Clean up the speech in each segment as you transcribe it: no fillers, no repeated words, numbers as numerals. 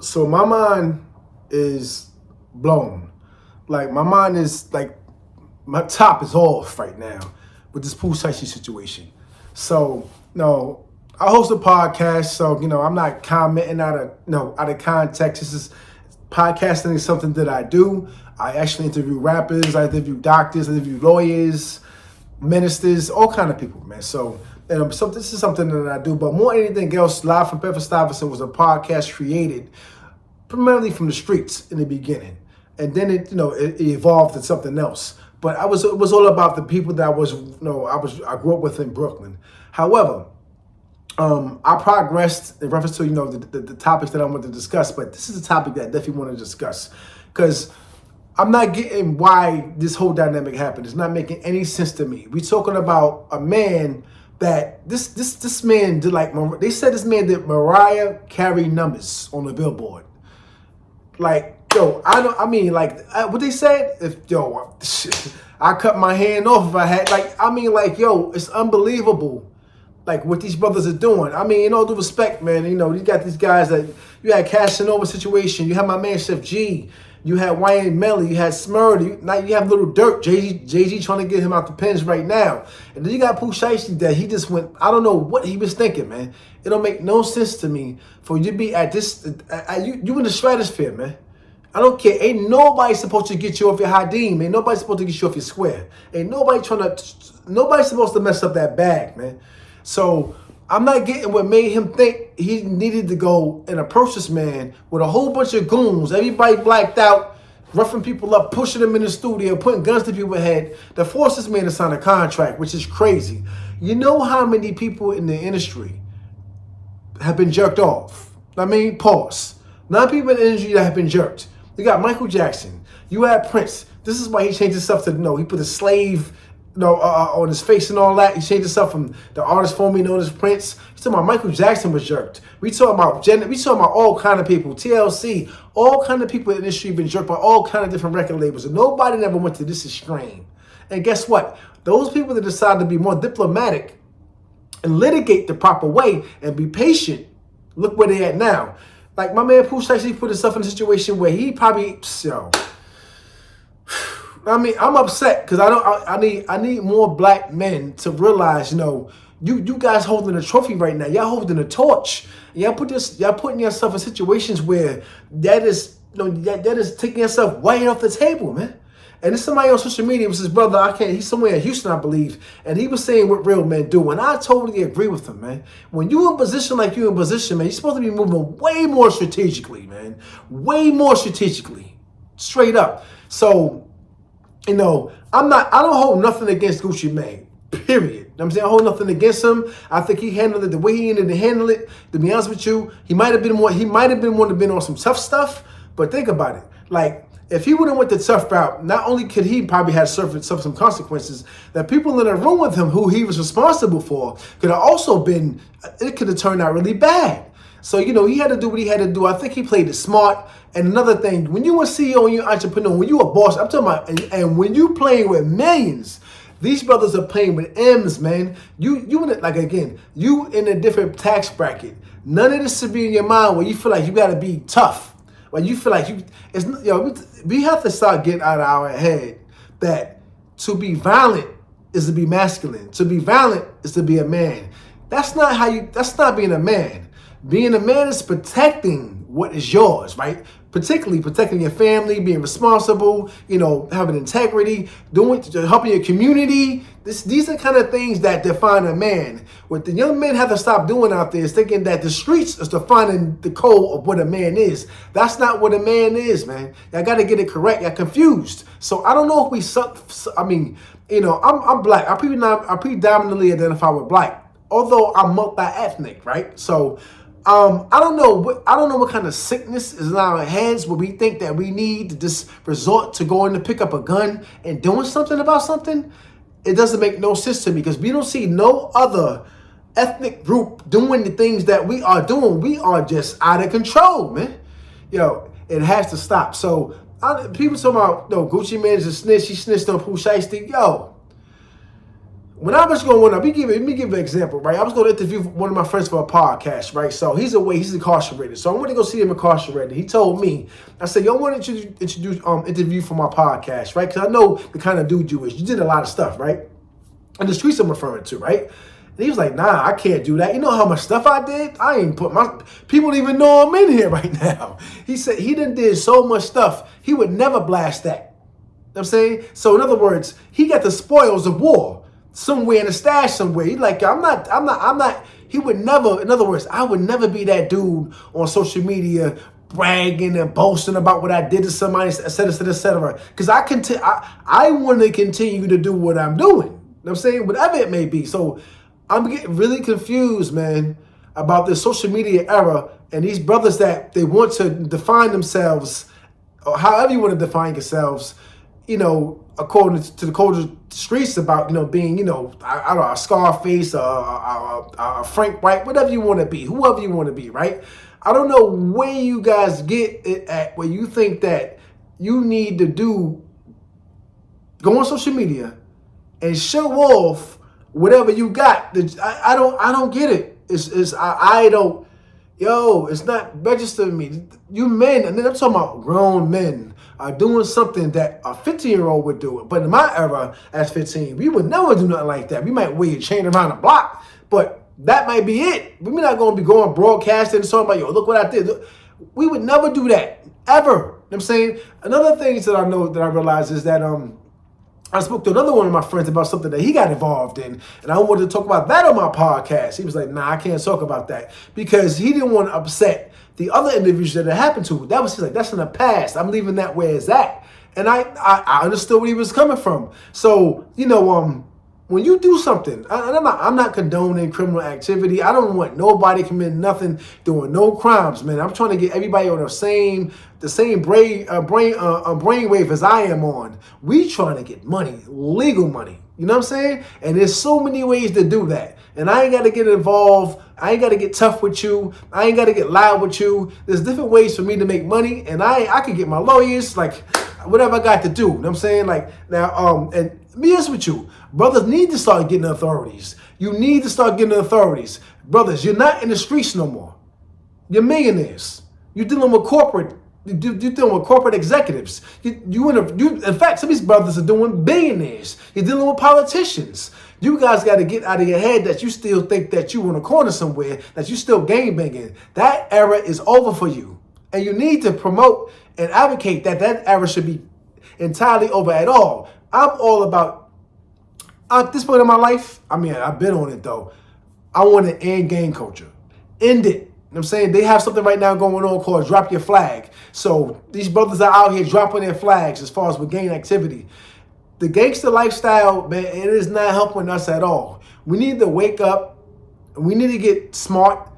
So my mind is blown. Like my mind is like my top is off right now with this Pooh Shiesty situation. So no, I host a podcast, so I'm not commenting out of context. This is podcasting is something that I do. I actually interview rappers, I interview doctors, I interview lawyers, ministers, all kind of people, man. So this is something that I do. But more than anything else, Live from Bedford-Stuyvesant was a podcast created primarily from the streets in the beginning, and then it evolved into something else. But it was all about the people that I grew up with in Brooklyn. However, I progressed in reference to the topics that I want to discuss. But this is a topic that I definitely want to discuss because I'm not getting why this whole dynamic happened. It's not making any sense to me. We talking about a man that this man did they said this man did Mariah Carey numbers on the Billboard. Like, yo, what they said, I cut my hand off if I had, it's unbelievable, what these brothers are doing. In all due respect, man, you got these guys that, you had Casanova situation, you had my man Sheff G, you had Wayne Melly, you had Smurdy, now you have Lil Durk, Jay-Z trying to get him out the pens right now. And then you got Pooh Shiesty that he just went, I don't know what he was thinking, man. It don't make no sense to me for you to be at this, you in the stratosphere, man. I don't care. Ain't nobody supposed to get you off your high deem. Ain't nobody supposed to get you off your square. Ain't nobody nobody's supposed to mess up that bag, man. So I'm not getting what made him think he needed to go and approach this man with a whole bunch of goons, everybody blacked out, roughing people up, pushing them in the studio, putting guns to people's head, to force this man to sign a contract, which is crazy. You know how many people in the industry have been jerked off? Pause. 9 people in the industry that have been jerked. You got Michael Jackson. You had Prince. This is why he changed himself to he put a slave on his face and all that. He changed himself from the artist formerly known as Prince. He's talking about Michael Jackson was jerked. We talking about all kind of people. TLC, all kind of people in the industry been jerked by all kind of different record labels. And nobody never went to this extreme. And guess what? Those people that decide to be more diplomatic and litigate the proper way and be patient, look where they at now. Like my man Pooh Shiesty put himself in a situation where he probably, I'm upset because I need more black men to realize, you guys holding a trophy right now. Y'all holding a torch. Y'all putting yourself in situations where that is taking yourself way off the table, man. And there's somebody on social media, it was his brother, he's somewhere in Houston, I believe, and he was saying what real men do, and I totally agree with him, man. When you're in position like you're in position, man, you're supposed to be moving way more strategically, man. Way more strategically. Straight up. So, I don't hold nothing against Gucci Mane, period. I hold nothing against him. I think he handled it the way he needed to handle it. To be honest with you, he might have been one to been on some tough stuff, but think about it. If he would have went the tough route, not only could he probably have suffered some consequences, that people in the room with him who he was responsible for could have also been, it could have turned out really bad. So, he had to do what he had to do. I think he played it smart. And another thing, when you're a CEO and you're an entrepreneur, when you're a boss, I'm talking about, and when you playing with millions, these brothers are playing with M's, man. You in a different tax bracket. None of this should be in your mind where you feel like you got to be tough. When you feel like we have to start getting out of our head that to be violent is to be masculine. To be violent is to be a man. That's not being a man. Being a man is protecting what is yours, right? Particularly protecting your family, being responsible, having integrity, helping your community. These are kind of things that define a man. What the young men have to stop doing out there is thinking that the streets is defining the code of what a man is. That's not what a man is, man. Y'all got to get it correct. Y'all confused. So I don't know if we suck. I'm black. I predominantly identify with black, although I'm multi-ethnic, right? So I don't know what kind of sickness is in our heads where we think that we need to just resort to going to pick up a gun and doing something about something. It doesn't make no sense to me because we don't see no other ethnic group doing the things that we are doing. We are just out of control, man. It has to stop. So people talking about Gucci Mane is a snitch. He snitched on Pooh Shiesty. when I was going to, let me give an example, right? I was going to interview one of my friends for a podcast, right? So he's away, he's incarcerated. So I went to go see him incarcerated. He told me, I said, yo, I want to interview for my podcast, right? Because I know the kind of dude you is. You did a lot of stuff, right? And the streets I'm referring to, right? And he was like, nah, I can't do that. You know how much stuff I did? I ain't put my, people don't even know I'm in here right now. He said he done did so much stuff, he would never blast that. You know what I'm saying? So in other words, he got the spoils of war somewhere in a stash somewhere. He's like, I'm not, he would never, in other words, I would never be that dude on social media bragging and boasting about what I did to somebody, et cetera, et cetera, et cetera. Because I want to continue to do what I'm doing. You know what I'm saying? Whatever it may be. So I'm getting really confused, man, about this social media era and these brothers that they want to define themselves, or however you want to define yourselves, you know, according to the culture streets about, you know, being, you know, I don't know, a Scarface, a Frank White, whatever you want to be, whoever you want to be, right? I don't know where you guys get it at where you think that you need to go on social media and show off whatever you got. I don't get it. I don't, it's not registering me. You men, and then I'm talking about grown men, are doing something that a 15-year-old would do. But in my era, as 15, we would never do nothing like that. We might wear a chain around the block, but that might be it. We're not going to be going broadcasting and talking about, yo, look what I did. We would never do that, ever. You know what I'm saying? Another thing that I know that I realized is that I spoke to another one of my friends about something that he got involved in, and I wanted to talk about that on my podcast. He was like, nah, I can't talk about that, because he didn't want to upset the other individuals that it happened to. He's like, that's in the past. I'm leaving that where it's at. And I understood where he was coming from. So, you know, when you do something, I'm not condoning criminal activity. I don't want nobody committing nothing, doing no crimes, man. I'm trying to get everybody on the same brainwave as I am on. We trying to get money, legal money. You know what I'm saying? And there's so many ways to do that. And I ain't got to get involved. I ain't got to get tough with you. I ain't got to get loud with you. There's different ways for me to make money. And I can get my lawyers, like, whatever I got to do. You know what I'm saying? Like, now, and be honest with you, brothers need to start getting authorities. You need to start getting authorities. Brothers, you're not in the streets no more. You're millionaires. You're dealing with corporate. You're dealing with corporate executives. In fact, some of these brothers are doing billionaires. You're dealing with politicians. You guys got to get out of your head that you still think that you in a corner somewhere, that you still gang banging. That era is over for you. And you need to promote and advocate that era should be entirely over at all. I'm all about, at this point in my life, I mean, I've been on it though. I want to end gang culture. End it. You know what I'm saying? They have something right now going on called Drop Your Flag. So these brothers are out here dropping their flags as far as with gang activity. The gangster lifestyle, man, it is not helping us at all. We need to wake up and we need to get smart,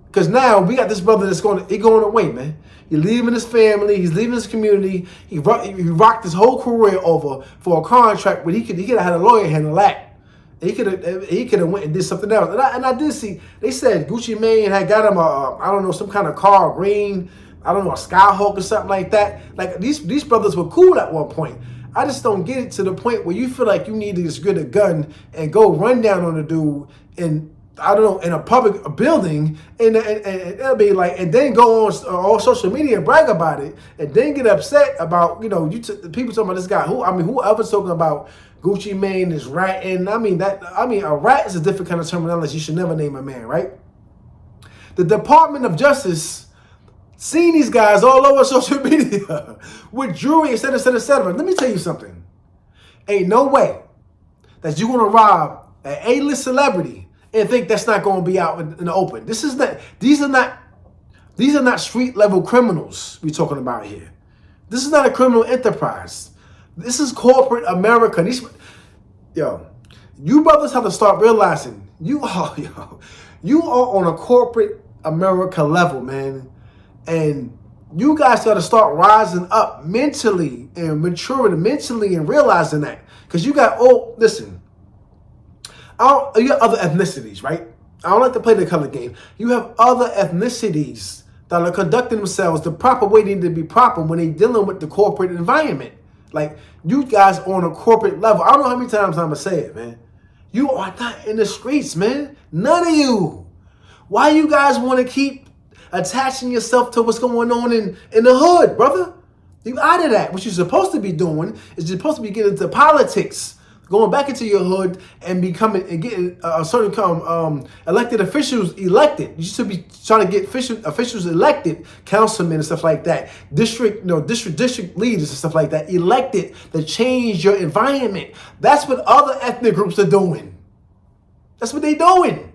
because now we got this brother that's going away, man. He's leaving his family, he's leaving his community. He rocked his whole career over for a contract where he could have had a lawyer handle that. He could have went and did something else. And I did see, they said Gucci Mane had got him I don't know, some kind of car, green, I don't know, a Skyhawk or something like that. Like these brothers were cool at one point. I just don't get it to the point where you feel like you need to just get a gun and go run down on a dude in, I don't know, in a public building, and it'll be like, and then go on social media and brag about it, and then get upset about, you know, people talking about this guy. Whoever's talking about Gucci Mane is ratting. I mean, a rat is a different kind of terminology. You should never name a man, right? The Department of Justice seen these guys all over social media with jewelry, et cetera, et cetera, et cetera. Let me tell you something. Ain't no way that you're gonna rob an A-list celebrity and think that's not going to be out in the open. These are not street level criminals we're talking about here. This is not a criminal enterprise. This is corporate America. You brothers have to start realizing you are on a corporate America level, man. And you guys got to start rising up mentally and maturing mentally and realizing that. Because you got, listen, you have other ethnicities, right? I don't like to play the color game. You have other ethnicities that are conducting themselves the proper way they need to be proper when they're dealing with the corporate environment. Like, you guys on a corporate level. I don't know how many times I'm going to say it, man. You are not in the streets, man. None of you. Why you guys want to keep attaching yourself to what's going on in the hood, brother? You out of that. What you're supposed to be doing is you're supposed to be getting into politics, going back into your hood and becoming and getting elected officials elected. You should be trying to get officials elected, councilmen and stuff like that, district leaders and stuff like that, elected to change your environment. That's what other ethnic groups are doing. That's what they're doing.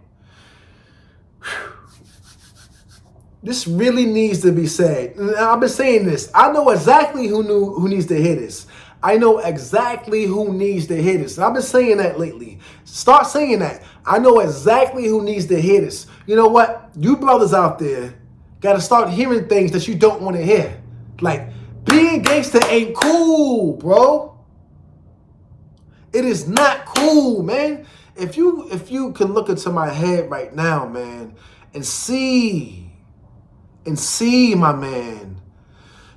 This really needs to be said. I've been saying this. I know exactly who needs to hear this. I know exactly who needs to hear this. And I've been saying that lately. Start saying that. I know exactly who needs to hear this. You know what? You brothers out there got to start hearing things that you don't want to hear. Like, being gangster ain't cool, bro. It is not cool, man. If you can look into my head right now, man, and see, my man,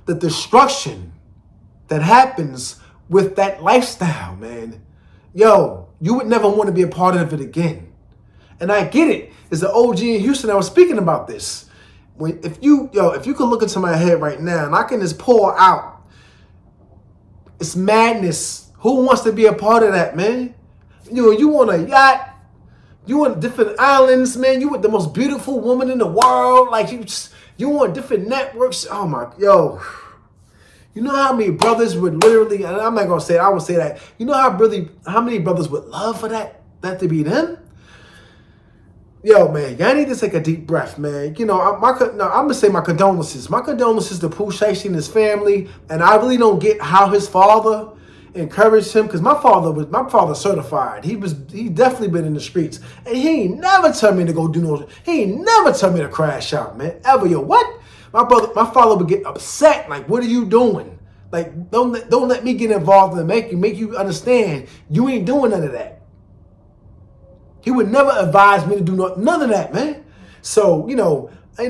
the destruction that happens with that lifestyle, man. Yo, you would never want to be a part of it again. And I get it. There's an OG in Houston that was speaking about this. If you could look into my head right now and I can just pour out, it's madness. Who wants to be a part of that, man? You want a yacht, you want different islands, man. You with the most beautiful woman in the world. Like you want different networks. Oh my, yo. You know how many brothers would literally, and I'm not gonna say it, I would say that. You know how many brothers would love for that to be them? Yo, man, y'all need to take a deep breath, man. You know, I'm gonna say my condolences. My condolences to Pooh Shiesty and his family. And I really don't get how his father encouraged him, because my father certified. He definitely been in the streets, and he ain't never tell me to go do no. He ain't never tell me to crash out, man. Ever, yo, what? My father would get upset. Like, what are you doing? Like, don't let me get involved and make you understand you ain't doing none of that. He would never advise me to do none of that, man. So, you know, I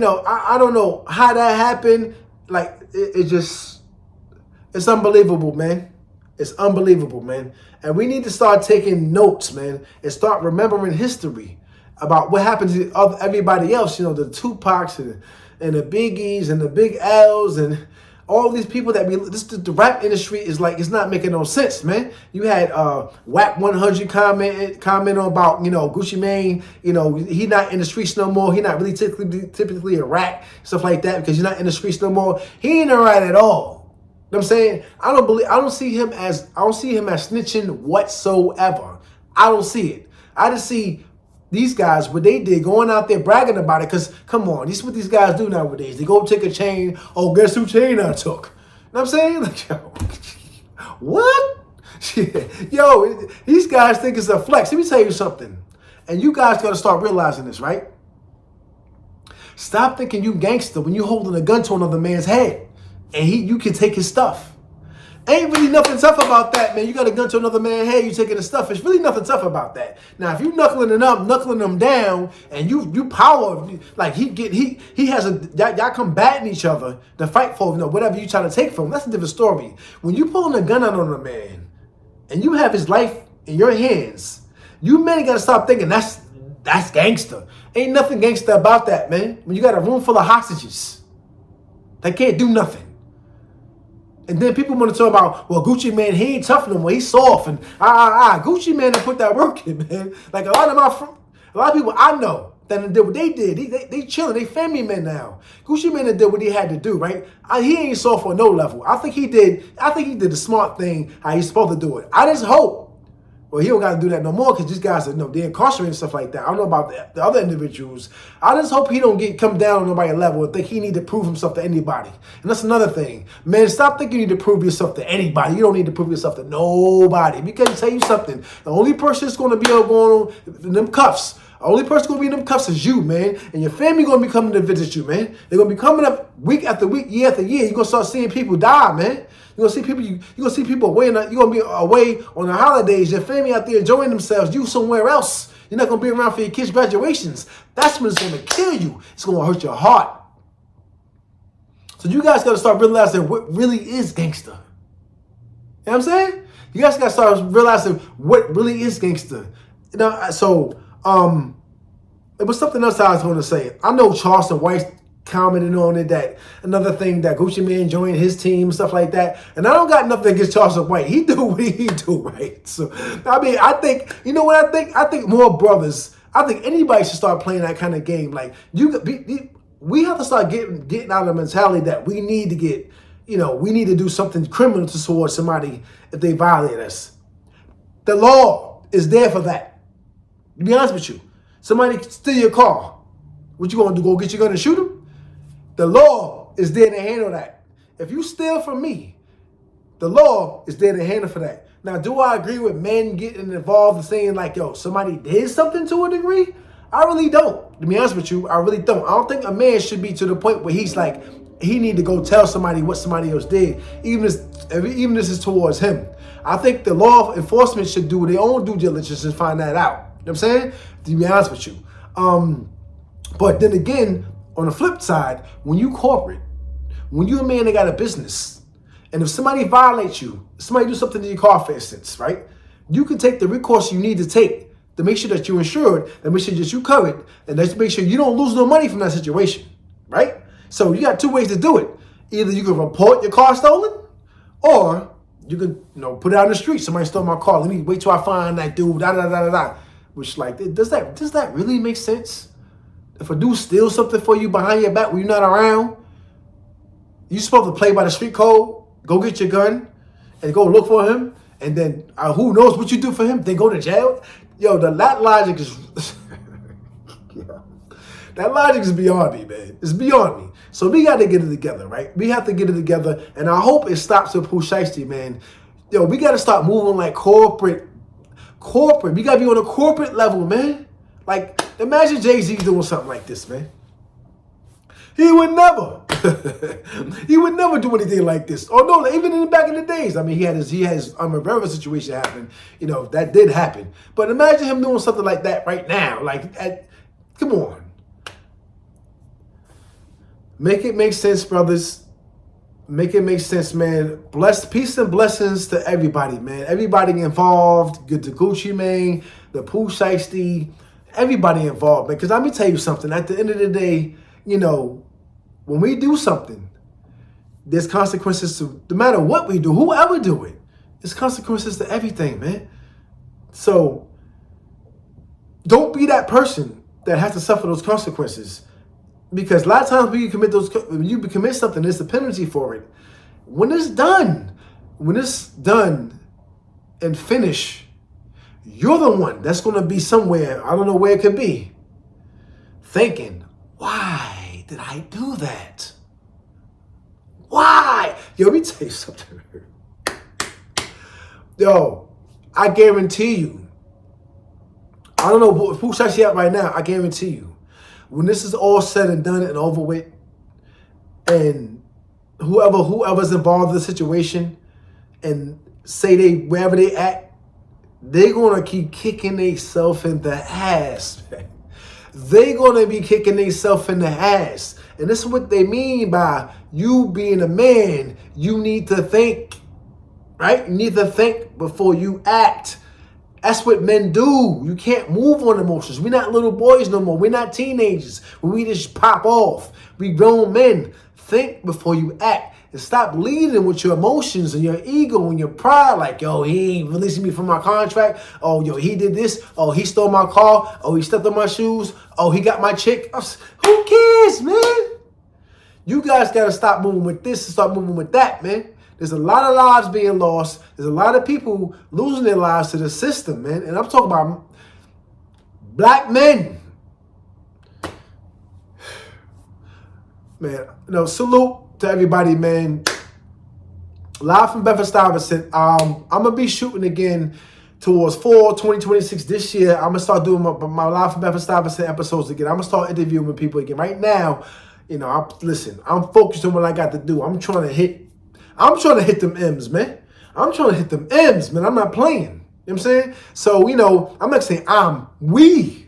don't know how that happened. Like, it's unbelievable, man. It's unbelievable, man. And we need to start taking notes, man, and start remembering history about what happened to everybody else. You know, the Tupacs and the Biggies and the Big L's and all these people that the rap industry is like, it's not making no sense, man. You had Wack 100 comment on about, you know, Gucci Mane, you know, he not in the streets no more. He not really typically a rat, stuff like that, because he's not in the streets no more. He ain't a rat at all. You know what I'm saying? I don't see him as snitching whatsoever. I don't see it. I just see these guys, what they did, going out there bragging about it, because, come on, this is what these guys do nowadays. They go take a chain. Oh, guess who chain I took? You know what I'm saying? Like, yo, what? Yo, these guys think it's a flex. Let me tell you something. And you guys got to start realizing this, right? Stop thinking you gangster when you holding a gun to another man's head and you can take his stuff. Ain't really nothing tough about that, man. You got a gun to another man's head, you taking his stuff. It's really nothing tough about that. Now, if you knuckling them down, and you power, like y'all combating each other to fight for, you know, whatever you trying to take from him, that's a different story. When you pulling a gun out on a man, and you have his life in your hands, you men got to stop thinking that's gangster. Ain't nothing gangster about that, man. When you got a room full of hostages, they can't do nothing. And then people want to talk about, well, Gucci Mane, he ain't tough no more. He's soft. And Gucci Mane done put that work in, man. Like a lot of people I know that did what they did. They chilling. They family men now. Gucci Mane did what he had to do, right? He ain't soft on no level. I think he did the smart thing how he's supposed to do it. I just hope. Well, he don't got to do that no more, because these guys are, you know, they're incarcerated and stuff like that. I don't know about the other individuals. I just hope he don't come down on nobody's level and think he need to prove himself to anybody. And that's another thing. Man, stop thinking you need to prove yourself to anybody. You don't need to prove yourself to nobody. Because I tell you something, the only person that's going to be going on in them cuffs, the only person going to be in them cuffs is you, man. And your family going to be coming to visit you, man. They're going to be coming up week after week, year after year. You're going to start seeing people die, man. You're gonna see people away. You're gonna be away on the holidays. Your family out there enjoying themselves. You somewhere else. You're not gonna be around for your kids' graduations. That's when it's gonna kill you. It's gonna hurt your heart. So you guys gotta start realizing what really is gangster. You know what I'm saying? You guys gotta start realizing what really is gangster. it was something else I was going to say. I know Charleston White commented on it, that another thing that Gucci Mane joined his team, stuff like that. And I don't got nothing against Charleston White. He do what he do, right? So, I mean, I think, you know what I think? I think more brothers, I think anybody should start playing that kind of game. Like, we have to start getting out of the mentality that we need to get, we need to do something criminal towards somebody if they violate us. The law is there for that. To be honest with you, somebody steal your car. What you gonna do? Go get your gun and shoot him? The law is there to handle that. If you steal from me, the law is there to handle for that. Now, do I agree with men getting involved and saying like, yo, somebody did something to a degree? I really don't. To be honest with you, I really don't. I don't think a man should be to the point where he's like, he need to go tell somebody what somebody else did, even if this is towards him. I think the law enforcement should do their own due diligence and find that out. You know what I'm saying? To be honest with you. But then again, on the flip side, when you corporate, when you're a man that got a business, and if somebody violates you, somebody do something to your car, for instance, right? You can take the recourse you need to take to make sure that you're insured, and make sure that you're covered, and let's make sure you don't lose no money from that situation, right? So you got two ways to do it. Either you can report your car stolen, or you can, put it out in the street. Somebody stole my car. Let me wait till I find that dude. Da da da da da. Which, like, does that really make sense? If a dude steals something for you behind your back when you're not around, you're supposed to play by the street code, go get your gun, and go look for him, and then who knows what you do for him, then go to jail? Yo, that logic is... that logic is beyond me, man. It's beyond me. So we got to get it together, right? We have to get it together, and I hope it stops with Pooh Shiesty, man. Yo, we got to start moving like corporate. We got to be on a corporate level, man. Like, imagine Jay-Z doing something like this, man. He would never. He would never do anything like this. Oh no, even back in the days. I mean, he had his Rivera situation happen. That did happen. But imagine him doing something like that right now. Like, come on. Make it make sense, brothers. Make it make sense, man. Peace and blessings to everybody, man. Everybody involved. Good to Gucci Mane, the Pooh Shiesty, everybody involved, man. Because let me tell you something. At the end of the day, when we do something, there's consequences to, no matter what we do, whoever do it, there's consequences to everything, man. So don't be that person that has to suffer those consequences. Because a lot of times when you commit something, there's a penalty for it. When it's done and finished, you're the one that's going to be somewhere, I don't know where it could be, thinking, why did I do that? Why? Yo, let me tell you something. Yo, I guarantee you, I don't know who Shiesty at right now, I guarantee you, when this is all said and done and over with, and whoever's involved in the situation, and say wherever they at, they're gonna keep kicking themselves in the ass, man. They're gonna be kicking themselves in the ass. And this is what they mean by you being a man. You need to think, right? You need to think before you act. That's what men do. You can't move on emotions. We're not little boys no more. We're not teenagers. We just pop off. We grown men. Think before you act. And stop leading with your emotions and your ego and your pride. Like, yo, he ain't releasing me from my contract. Oh, yo, he did this. Oh, he stole my car. Oh, he stepped on my shoes. Oh, he got my chick. Who cares, man? You guys got to stop moving with this and start moving with that, man. There's a lot of lives being lost. There's a lot of people losing their lives to the system, man. And I'm talking about black men. Man, salute to everybody, man. Live from Bedford-Stuyvesant. I'm going to be shooting again towards fall 2026 this year. I'm going to start doing my Live from Bedford-Stuyvesant episodes again. I'm going to start interviewing with people again. Right now, I'm focused on what I got to do. I'm trying to hit them M's, man. I'm trying to hit them M's, man. I'm not playing. You know what I'm saying? So, I'm not saying we.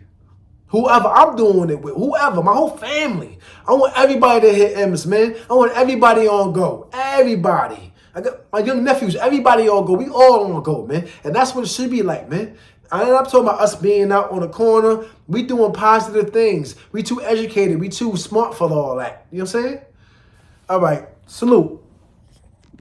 Whoever I'm doing it with, whoever, my whole family. I want everybody to hit M's, man. I want everybody on go. Everybody. I got my young nephews, everybody on go. We all on go, man. And that's what it should be like, man. I'm not talking about us being out on the corner. We doing positive things. We too educated. We too smart for all that. You know what I'm saying? All right. Salute.